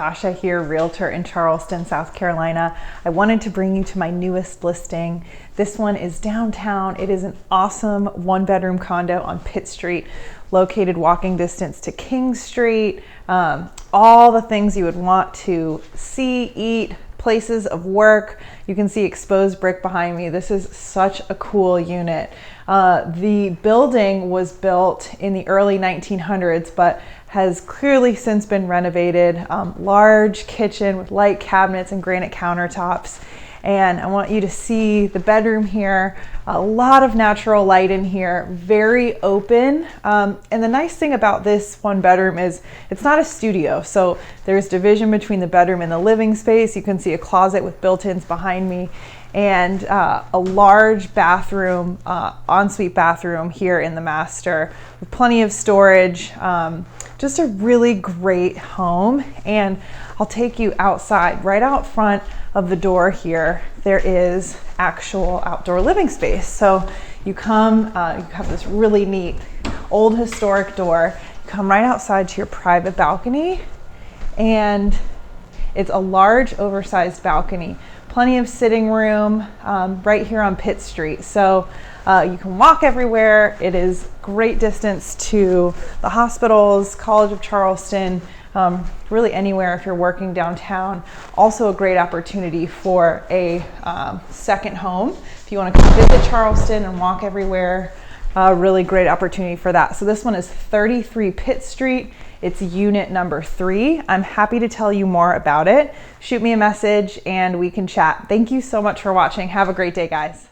Natasha here, realtor in Charleston, South Carolina. I wanted to bring you to my newest listing. This one is downtown. It is an awesome one-bedroom condo on Pitt Street, located walking distance to King Street. All the things you would want to see, eat, places of work. You can see exposed brick behind me. This is such a cool unit. The building was built in the early 1900s, but has clearly since been renovated. Large kitchen with light cabinets and granite countertops. And I want you to see the bedroom here. A lot of natural light in here, very open. And the nice thing about this one bedroom is it's not a studio. So there's division between the bedroom and the living space. You can see a closet with built-ins behind me, and a large bathroom, ensuite bathroom here in the master with plenty of storage. Just a really great home. And I'll take you outside. Right out front of the door here, there is actual outdoor living space. So you come, you have this really neat old historic door. You come right outside to your private balcony, and it's a large oversized balcony. Plenty of sitting room right here on Pitt Street. So you can walk everywhere. It is great distance to the hospitals, College of Charleston, really anywhere if you're working downtown. Also a great opportunity for a second home. If you want to come visit Charleston and walk everywhere, really great opportunity for that. So this one is 33 Pitt Street. It's unit number 3. I'm happy to tell you more about it. Shoot me a message and we can chat. Thank you so much for watching. Have a great day, guys.